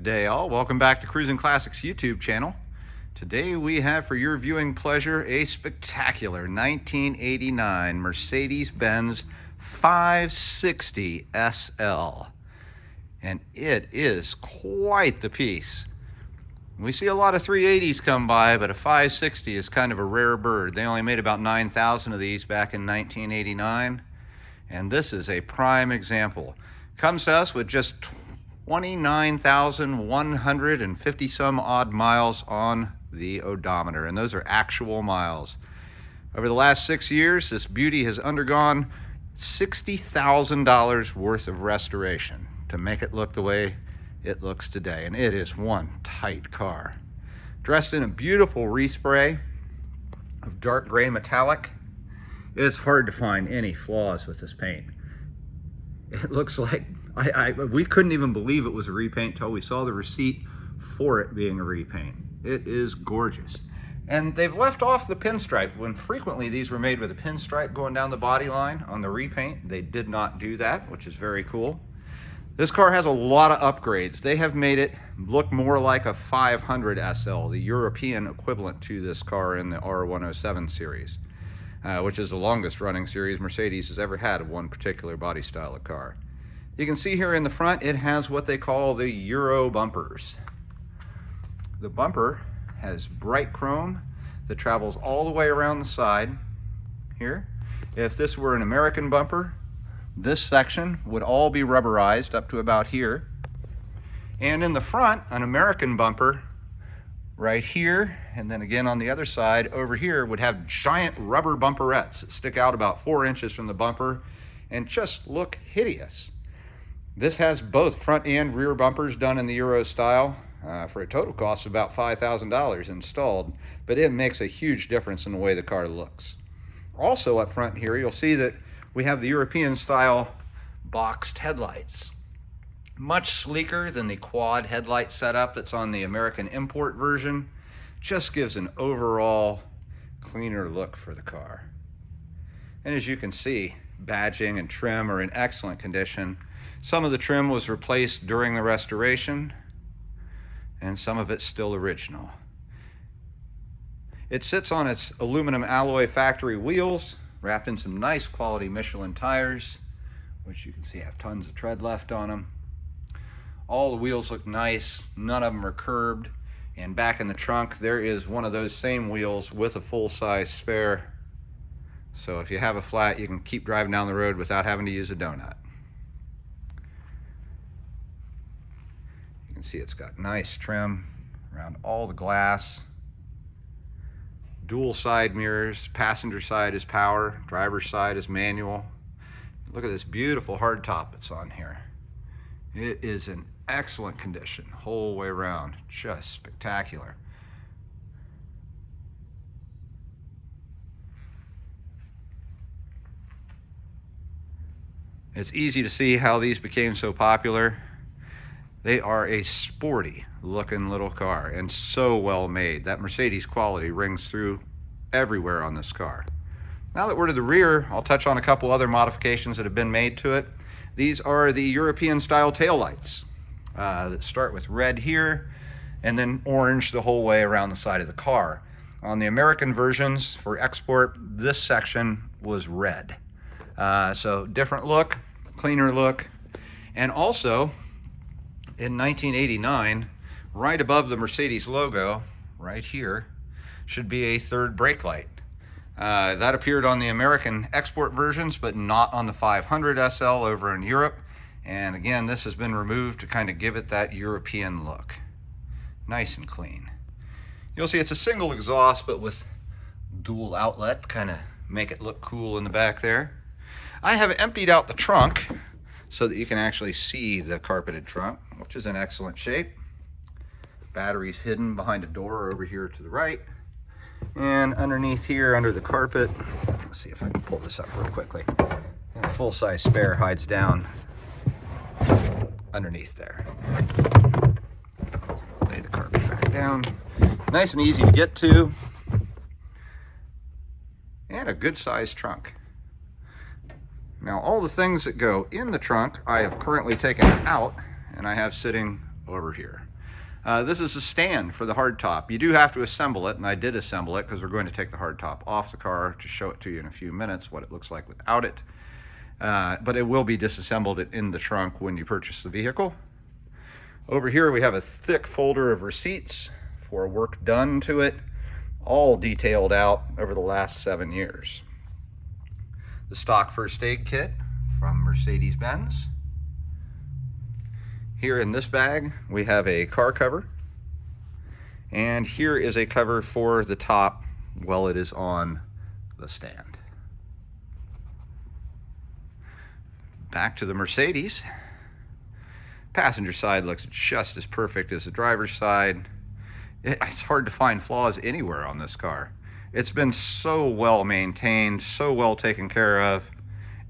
Good day all. Welcome back to Cruisin Classics YouTube channel. Today we have for your viewing pleasure a spectacular 1989 Mercedes-Benz 560 SL. And it is quite the piece. We see a lot of 380s come by, but a 560 is kind of a rare bird. They only made about 9,000 of these back in 1989. And this is a prime example. Comes to us with just 29,150 some odd miles on the odometer, and those are actual miles. Over the last 6 years, this beauty has undergone $60,000 worth of restoration to make it look the way it looks today, and it is one tight car. Dressed in a beautiful respray of dark gray metallic. It's hard to find any flaws with this paint. It looks like we couldn't even believe it was a repaint until we saw the receipt for it being a repaint. It is gorgeous. And they've left off the pinstripe. When frequently these were made with a pinstripe going down the body line on the repaint, they did not do that, which is very cool. This car has a lot of upgrades. They have made it look more like a 500 SL, the European equivalent to this car in the R107 series, which is the longest running series Mercedes has ever had of one particular body style of car. You can see here in the front, it has what they call the Euro bumpers. The bumper has bright chrome that travels all the way around the side here. If this were an American bumper, this section would all be rubberized up to about here. And in the front, an American bumper right here, and then again on the other side over here, would have giant rubber bumperettes that stick out about 4 inches from the bumper and just look hideous. This has both front and rear bumpers done in the Euro style for a total cost of about $5,000 installed, but it makes a huge difference in the way the car looks. Also up front here, you'll see that we have the European style boxed headlights. Much sleeker than the quad headlight setup that's on the American import version. Just gives an overall cleaner look for the car. And as you can see, badging and trim are in excellent condition. Some of the trim was replaced during the restoration, and some of it's still original. It sits on its aluminum alloy factory wheels, wrapped in some nice quality Michelin tires, which you can see have tons of tread left on them. All the wheels look nice, none of them are curbed, and back in the trunk there is one of those same wheels with a full-size spare. So if you have a flat, you can keep driving down the road without having to use a donut. You can see it's got nice trim around all the glass. Dual side mirrors, passenger side is power, driver's side is manual. Look at this beautiful hardtop that's on here. It is in excellent condition whole way around, just spectacular. It's easy to see how these became so popular. They are a sporty looking little car and so well made. That Mercedes quality rings through everywhere on this car. Now that we're to the rear, I'll touch on a couple other modifications that have been made to it. These are the European style taillights that start with red here and then orange the whole way around the side of the car. On the American versions for export, this section was red. So different look, cleaner look. And also in 1989, right above the Mercedes logo, right here, should be a third brake light. That appeared on the American export versions, but not on the 500 SL over in Europe. And again, this has been removed to kind of give it that European look. Nice and clean. You'll see it's a single exhaust, but with dual outlet, kind of make it look cool in the back there. I have emptied out the trunk so that you can actually see the carpeted trunk, which is in excellent shape. Batteries hidden behind a door over here to the right. And underneath here, under the carpet, let's see if I can pull this up real quickly. A full-size spare hides down underneath there. Lay the carpet back down. Nice and easy to get to. And a good-sized trunk. Now, all the things that go in the trunk, I have currently taken out, and I have sitting over here. This is a stand for the hardtop. You do have to assemble it, and I did assemble it because we're going to take the hardtop off the car to show it to you in a few minutes, what it looks like without it. But it will be disassembled in the trunk when you purchase the vehicle. Over here we have a thick folder of receipts for work done to it, all detailed out over the last 7 years. The stock first aid kit from Mercedes-Benz. Here in this bag, we have a car cover. And here is a cover for the top while it is on the stand. Back to the Mercedes. Passenger side looks just as perfect as the driver's side. It's hard to find flaws anywhere on this car. It's been so well maintained, so well taken care of.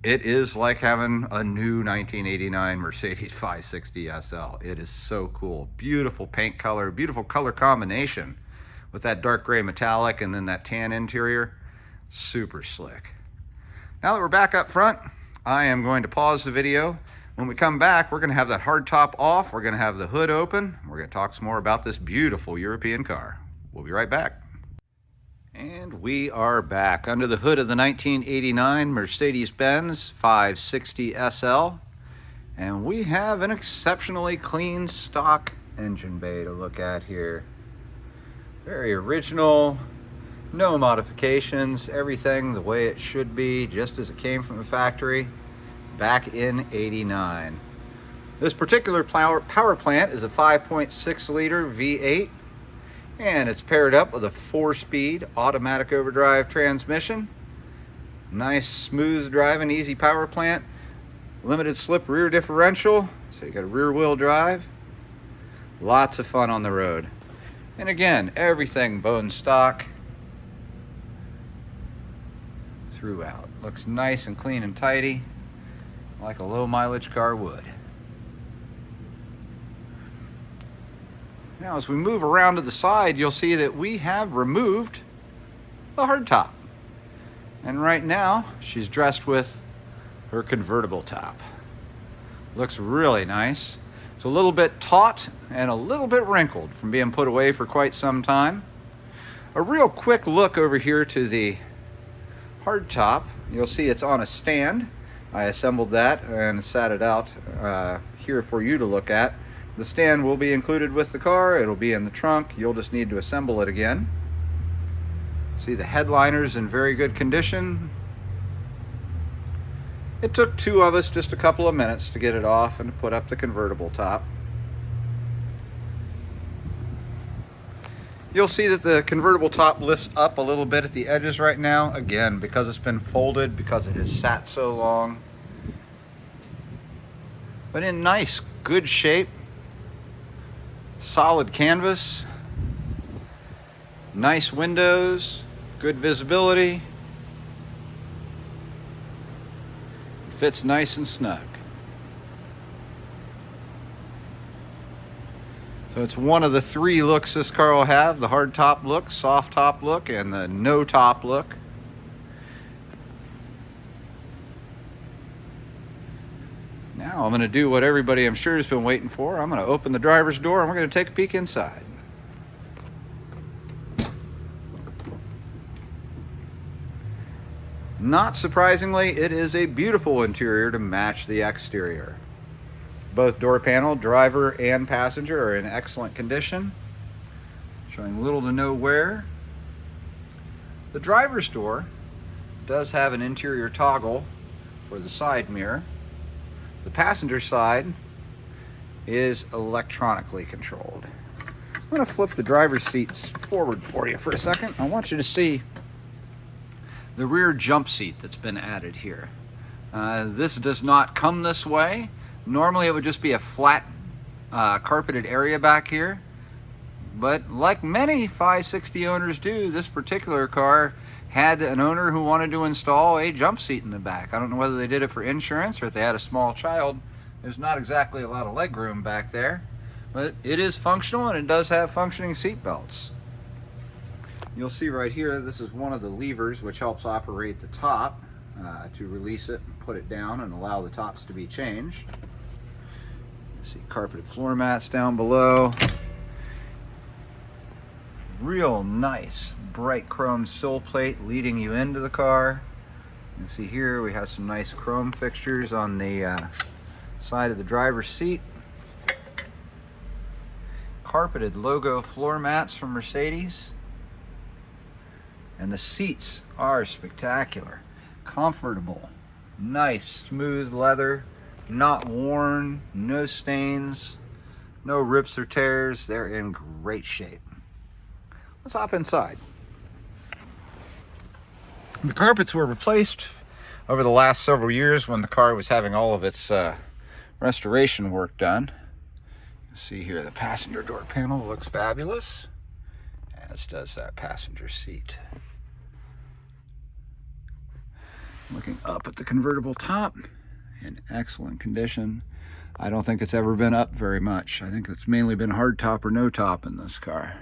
It is like having a new 1989 Mercedes 560 SL. It is so cool. Beautiful paint color, beautiful color combination with that dark gray metallic and then that tan interior. Super slick. Now that we're back up front, I am going to pause the video. When we come back, we're going to have that hard top off. We're going to have the hood open. We're going to talk some more about this beautiful European car. We'll be right back. And we are back under the hood of the 1989 Mercedes-Benz 560 SL. And we have an exceptionally clean stock engine bay to look at here. Very original, no modifications, everything the way it should be, just as it came from the factory back in '89. This particular power plant is a 5.6 liter V8. And it's paired up with a 4-speed automatic overdrive transmission. Nice, smooth driving, easy power plant. Limited slip rear differential, so you got a rear wheel drive. Lots of fun on the road. And again, everything bone stock throughout. Looks nice and clean and tidy, like a low mileage car would. Now, as we move around to the side, you'll see that we have removed the hardtop. And right now, she's dressed with her convertible top. Looks really nice. It's a little bit taut and a little bit wrinkled from being put away for quite some time. A real quick look over here to the hardtop. You'll see it's on a stand. I assembled that and sat it out here for you to look at. The stand will be included with the car. It'll be in the trunk. You'll just need to assemble it again. See the headliner's in very good condition. It took two of us just a couple of minutes to get it off and to put up the convertible top. You'll see that the convertible top lifts up a little bit at the edges right now. Again, because it's been folded, because it has sat so long. But in nice, good shape. Solid canvas, nice windows, good visibility, fits nice and snug. So it's one of the 3 looks this car will have: the hard top look, soft top look, and the no top look. Now I'm going to do what everybody I'm sure has been waiting for. I'm going to open the driver's door and we're going to take a peek inside. Not surprisingly, it is a beautiful interior to match the exterior. Both door panel, driver and passenger, are in excellent condition, showing little to no wear. The driver's door does have an interior toggle for the side mirror. The passenger side is electronically controlled. I'm going to flip the driver's seats forward for you for a second. I want you to see the rear jump seat that's been added here. This does not come this way. Normally it would just be a flat carpeted area back here. But like many 560 owners do, this particular car had an owner who wanted to install a jump seat in the back. I don't know whether they did it for insurance or if they had a small child. There's not exactly a lot of leg room back there, but it is functional and it does have functioning seat belts. You'll see right here, this is one of the levers which helps operate the top to release it and put it down and allow the tops to be changed. See carpeted floor mats down below. Real nice bright chrome sill plate leading you into the car. You can see here we have some nice chrome fixtures on the side of the driver's seat. Carpeted logo floor mats from Mercedes. And the seats are spectacular. Comfortable, nice smooth leather, not worn, no stains, no rips or tears. They're in great shape. Let's hop inside. The carpets were replaced over the last several years when the car was having all of its restoration work done. You see here the passenger door panel looks fabulous, as does that passenger seat. Looking up at the convertible top, in excellent condition. I don't think it's ever been up very much. I think it's mainly been hard top or no top in this car.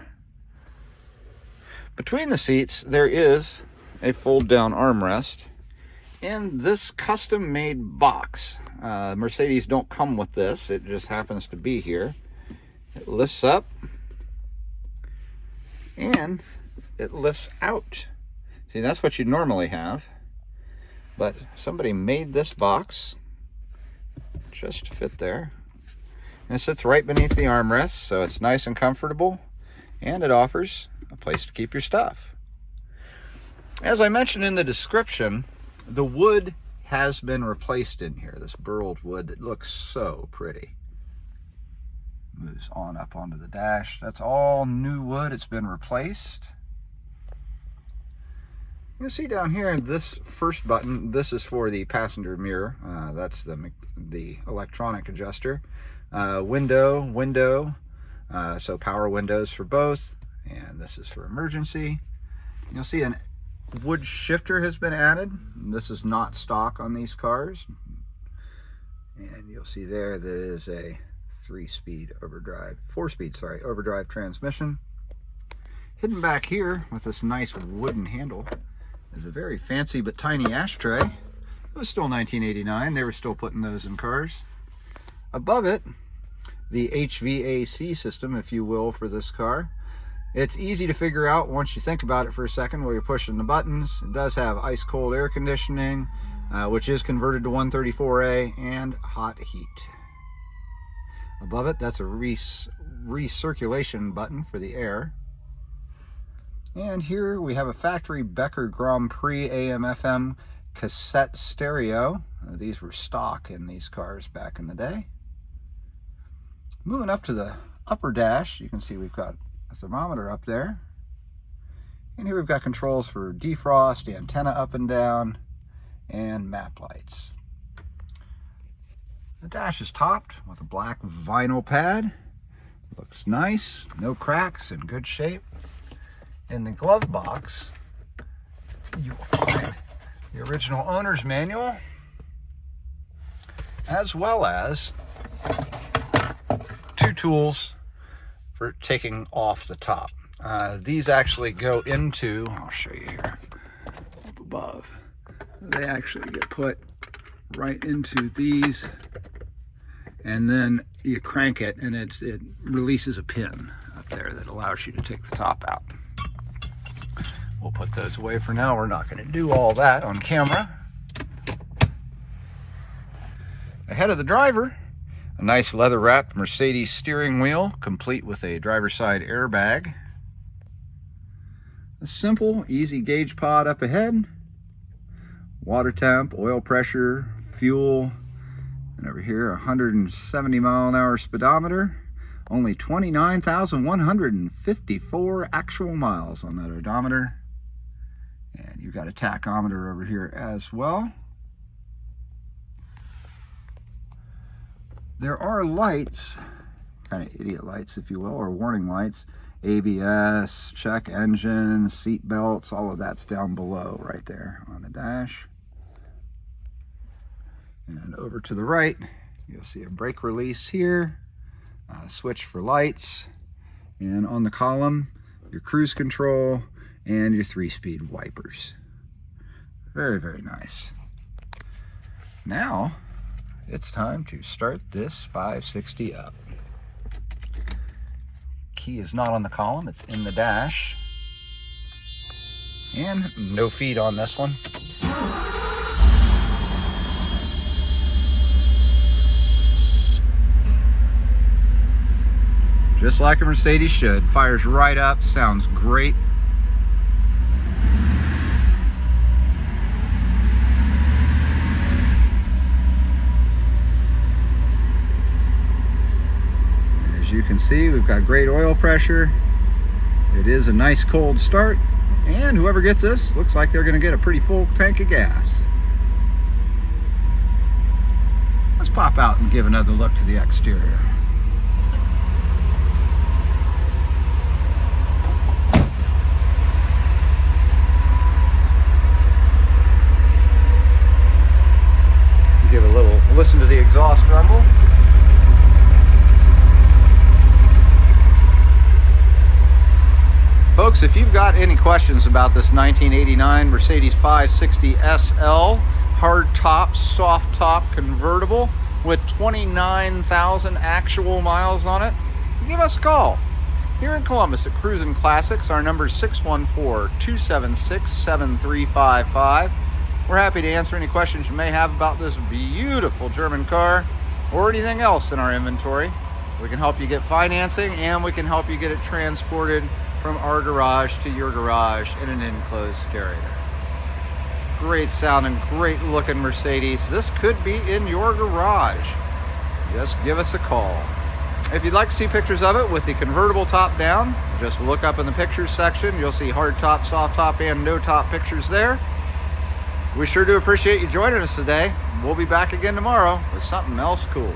Between the seats, there is a fold-down armrest and this custom-made box. Mercedes don't come with this. It just happens to be here. It lifts up and it lifts out. See, that's what you'd normally have, but somebody made this box just to fit there. And it sits right beneath the armrest, so it's nice and comfortable, and it offers a place to keep your stuff. As I mentioned in the description, the wood has been replaced in here, this burled wood that looks so pretty. Moves on up onto the dash. That's all new wood. It's been replaced. You'll see down here, this first button, this is for the passenger mirror. That's the electronic adjuster. Window, so power windows for both. And this is for emergency. You'll see a wood shifter has been added. This is not stock on these cars. And you'll see there that it is a 4-speed overdrive transmission. Hidden back here with this nice wooden handle is a very fancy but tiny ashtray. It was still 1989. They were still putting those in cars. Above it, the HVAC system, if you will, for this car. It's easy to figure out once you think about it for a second while you're pushing the buttons. It does have ice cold air conditioning, which is converted to 134A, and hot heat. Above it, that's a recirculation button for the air. And here we have a factory Becker Grand Prix AM/FM cassette stereo. These were stock in these cars back in the day. Moving up to the upper dash, you can see we've got a thermometer up there. And here we've got controls for defrost, antenna up and down, and map lights. The dash is topped with a black vinyl pad. Looks nice, no cracks, in good shape. In the glove box, you will find the original owner's manual, as well as 2 tools for taking off the top. These actually go into, I'll show you here, up above. They actually get put right into these, and then you crank it and it releases a pin up there that allows you to take the top out. We'll put those away for now. We're not going to do all that on camera. Ahead of the driver, a nice leather-wrapped Mercedes steering wheel, complete with a driver's side airbag. A simple, easy gauge pod up ahead. Water temp, oil pressure, fuel, and over here, 170 mile an hour speedometer. Only 29,154 actual miles on that odometer. And you've got a tachometer over here as well. There are lights, kind of idiot lights, if you will, or warning lights. ABS, check engine, seat belts, all of that's down below right there on the dash. And over to the right, you'll see a brake release here, a switch for lights, and on the column, your cruise control and your 3-speed wipers. Very, very nice. Now, it's time to start this 560 up. key is not on the column, it's in the dash. And no feet on this one. Just like a Mercedes should. Fires right up, sounds great. As you can see, we've got great oil pressure. It is a nice cold start, and whoever gets this looks like they're going to get a pretty full tank of gas. Let's pop out and give another look to the exterior. Give a little listen to the exhaust rumble. Folks, if you've got any questions about this 1989 Mercedes 560 SL hard top, soft top convertible with 29,000 actual miles on it, give us a call. Here in Columbus at Cruisin Classics, our number is 614-276-7355. We're happy to answer any questions you may have about this beautiful German car or anything else in our inventory. We can help you get financing, and we can help you get it transported from our garage to your garage in an enclosed carrier. Great sounding, great looking Mercedes. This could be in your garage. Just give us a call. If you'd like to see pictures of it with the convertible top down, just look up in the pictures section. You'll see hard top, soft top, and no top pictures there. We sure do appreciate you joining us today. We'll be back again tomorrow with something else cool.